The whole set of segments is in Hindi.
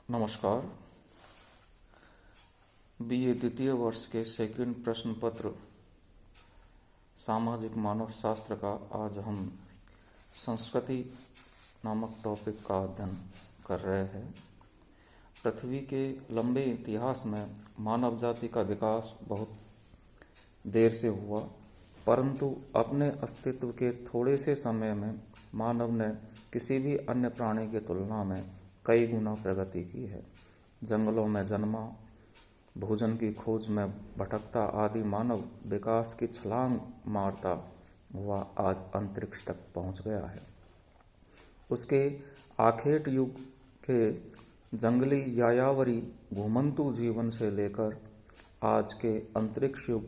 नमस्कार। बीए द्वितीय वर्ष के सेकंड प्रश्न पत्र सामाजिक मानव शास्त्र का आज हम संस्कृति नामक टॉपिक का अध्ययन कर रहे हैं। पृथ्वी के लंबे इतिहास में मानव जाति का विकास बहुत देर से हुआ, परंतु अपने अस्तित्व के थोड़े से समय में मानव ने किसी भी अन्य प्राणी की तुलना में कई गुना प्रगति की है। जंगलों में जन्मा, भोजन की खोज में भटकता आदि मानव विकास की छलांग मारता हुआ आज अंतरिक्ष तक पहुंच गया है। उसके आखेट युग के जंगली यायावरी घुमंतु जीवन से लेकर आज के अंतरिक्ष युग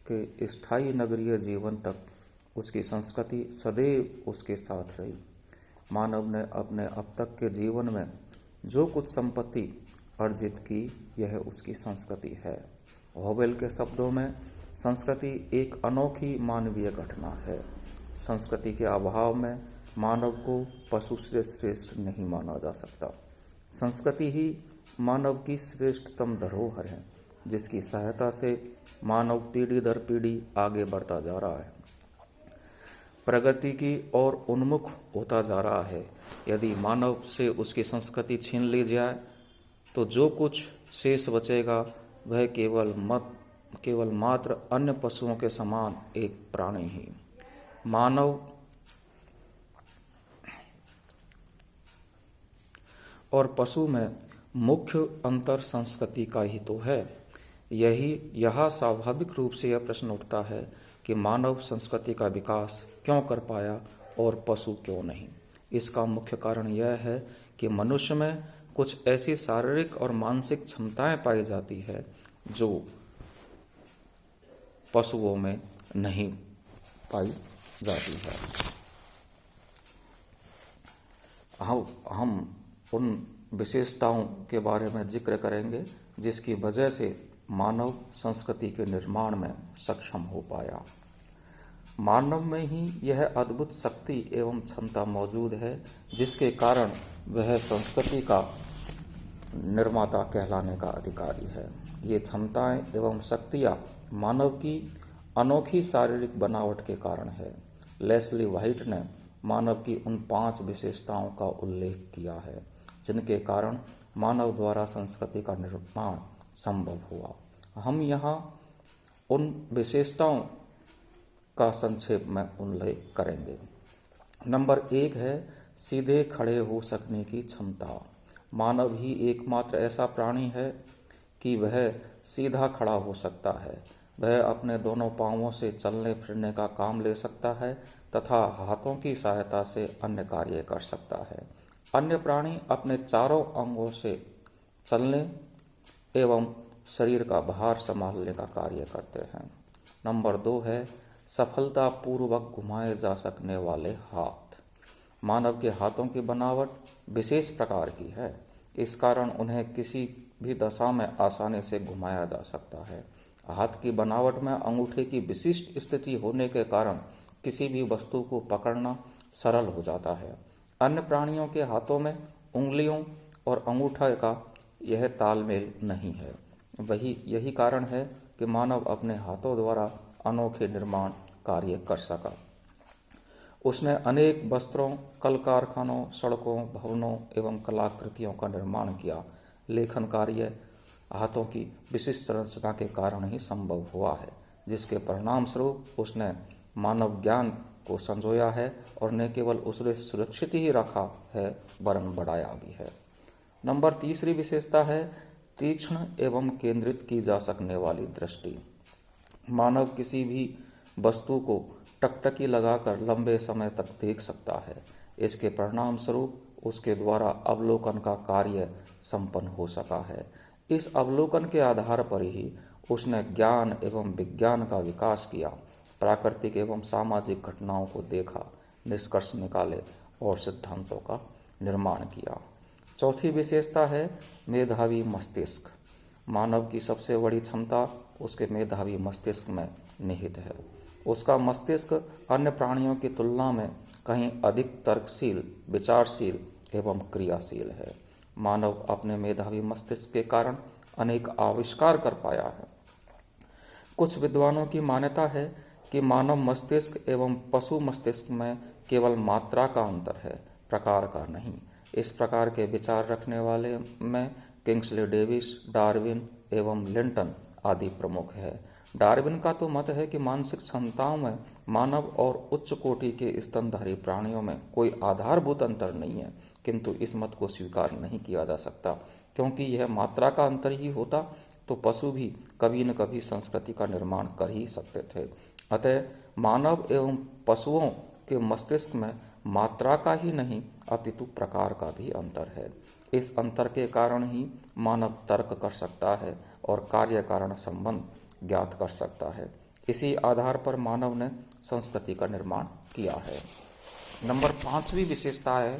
के स्थायी नगरीय जीवन तक उसकी संस्कृति सदैव उसके साथ रही। मानव ने अपने अब तक के जीवन में जो कुछ संपत्ति अर्जित की, यह उसकी संस्कृति है। हॉवेल के शब्दों में संस्कृति एक अनोखी मानवीय घटना है। संस्कृति के अभाव में मानव को पशु से श्रेष्ठ नहीं माना जा सकता। संस्कृति ही मानव की श्रेष्ठतम धरोहर है, जिसकी सहायता से मानव पीढ़ी दर पीढ़ी आगे बढ़ता जा रहा है, प्रगति की ओर उन्मुख होता जा रहा है। यदि मानव से उसकी संस्कृति छीन ली जाए तो जो कुछ शेष बचेगा वह केवल मात्र अन्य पशुओं के समान एक प्राणी ही। मानव और पशु में मुख्य अंतर संस्कृति का ही तो है। यह स्वाभाविक रूप से यह प्रश्न उठता है कि मानव संस्कृति का विकास क्यों कर पाया और पशु क्यों नहीं। इसका मुख्य कारण यह है कि मनुष्य में कुछ ऐसी शारीरिक और मानसिक क्षमताएं पाई जाती है जो पशुओं में नहीं पाई जाती है। हम उन विशेषताओं के बारे में जिक्र करेंगे जिसकी वजह से मानव संस्कृति के निर्माण में सक्षम हो पाया। मानव में ही यह अद्भुत शक्ति एवं क्षमता मौजूद है जिसके कारण वह संस्कृति का निर्माता कहलाने का अधिकारी है। ये क्षमताएं एवं शक्तियां मानव की अनोखी शारीरिक बनावट के कारण है। लेस्ली व्हाइट ने मानव की उन 5 विशेषताओं का उल्लेख किया है जिनके कारण मानव द्वारा संस्कृति का निर्माण संभव हुआ। हम यहाँ उन विशेषताओं का संक्षेप में उल्लेख करेंगे। नंबर 1 है सीधे खड़े हो सकने की क्षमता। मानव ही एकमात्र ऐसा प्राणी है कि वह सीधा खड़ा हो सकता है। वह अपने दोनों पांवों से चलने फिरने का काम ले सकता है तथा हाथों की सहायता से अन्य कार्य कर सकता है। अन्य प्राणी अपने चारों अंगों से चलने एवं शरीर का भार संभालने का कार्य करते हैं। नंबर 2 है सफलतापूर्वक घुमाए जा सकने वाले हाथ। मानव के हाथों की बनावट विशेष प्रकार की है। इस कारण उन्हें किसी भी दशा में आसानी से घुमाया जा सकता है। हाथ की बनावट में अंगूठे की विशिष्ट स्थिति होने के कारण किसी भी वस्तु को पकड़ना सरल हो जाता है। अन्य प्राणियों के हाथों में उंगलियों और अंगूठे का यह तालमेल नहीं है। यही कारण है कि मानव अपने हाथों द्वारा अनोखे निर्माण कार्य कर सका। उसने अनेक वस्त्रों, कल कारखानों, सड़कों, भवनों एवं कलाकृतियों का निर्माण किया। लेखन कार्य हाथों की विशिष्ट संरचना के कारण ही संभव हुआ है, जिसके परिणाम स्वरूप उसने मानव ज्ञान को संजोया है और न केवल उसने सुरक्षित ही रखा है वरन बढ़ाया भी है। नंबर 3 विशेषता है तीक्ष्ण एवं केंद्रित की जा सकने वाली दृष्टि। मानव किसी भी वस्तु को टकटकी लगाकर लंबे समय तक देख सकता है। इसके परिणाम स्वरूप उसके द्वारा अवलोकन का कार्य संपन्न हो सका है। इस अवलोकन के आधार पर ही उसने ज्ञान एवं विज्ञान का विकास किया, प्राकृतिक एवं सामाजिक घटनाओं को देखा, निष्कर्ष निकाले और सिद्धांतों का निर्माण किया। 4 विशेषता है मेधावी मस्तिष्क। मानव की सबसे बड़ी क्षमता उसके मेधावी मस्तिष्क में निहित है। उसका मस्तिष्क अन्य प्राणियों की तुलना में कहीं अधिक तर्कशील, विचारशील एवं क्रियाशील है। मानव अपने मेधावी मस्तिष्क के कारण अनेक आविष्कार कर पाया है। कुछ विद्वानों की मान्यता है कि मानव मस्तिष्क एवं पशु मस्तिष्क में केवल मात्रा का अंतर है, प्रकार का नहीं। इस प्रकार के विचार रखने वाले में किंग्सले डेविस, डार्विन एवं लिंटन आदि प्रमुख है। डार्विन का तो मत है कि मानसिक क्षमताओं में मानव और उच्च कोटि के स्तनधारी प्राणियों में कोई आधारभूत अंतर नहीं है, किंतु इस मत को स्वीकार नहीं किया जा सकता, क्योंकि यह मात्रा का अंतर ही होता तो पशु भी कभी न कभी संस्कृति का निर्माण कर ही सकते थे। अतः मानव एवं पशुओं के मस्तिष्क में मात्रा का ही नहीं अपितु प्रकार का भी अंतर है। इस अंतर के कारण ही मानव तर्क कर सकता है और कार्य कारण संबंध ज्ञात कर सकता है। इसी आधार पर मानव ने संस्कृति का निर्माण किया है। नंबर 5वीं विशेषता है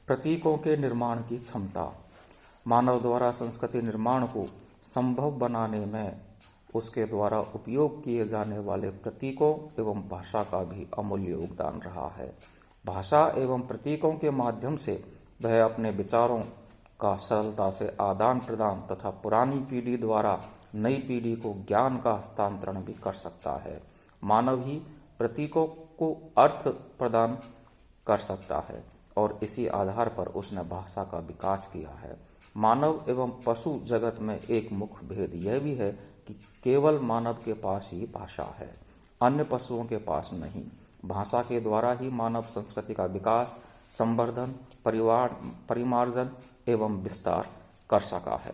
प्रतीकों के निर्माण की क्षमता। मानव द्वारा संस्कृति निर्माण को संभव बनाने में उसके द्वारा उपयोग किए जाने वाले प्रतीकों एवं भाषा का भी अमूल्य योगदान रहा है। भाषा एवं प्रतीकों के माध्यम से वह अपने विचारों का सरलता से आदान प्रदान तथा पुरानी पीढ़ी द्वारा नई पीढ़ी को ज्ञान का हस्तांतरण भी कर सकता है। मानव ही प्रतीकों को अर्थ प्रदान कर सकता है और इसी आधार पर उसने भाषा का विकास किया है। मानव एवं पशु जगत में एक मुख्य भेद यह भी है कि केवल मानव के पास ही भाषा है, अन्य पशुओं के पास नहीं। भाषा के द्वारा ही मानव संस्कृति का विकास, संवर्धन, परिमार्जन एवं विस्तार कर सका है।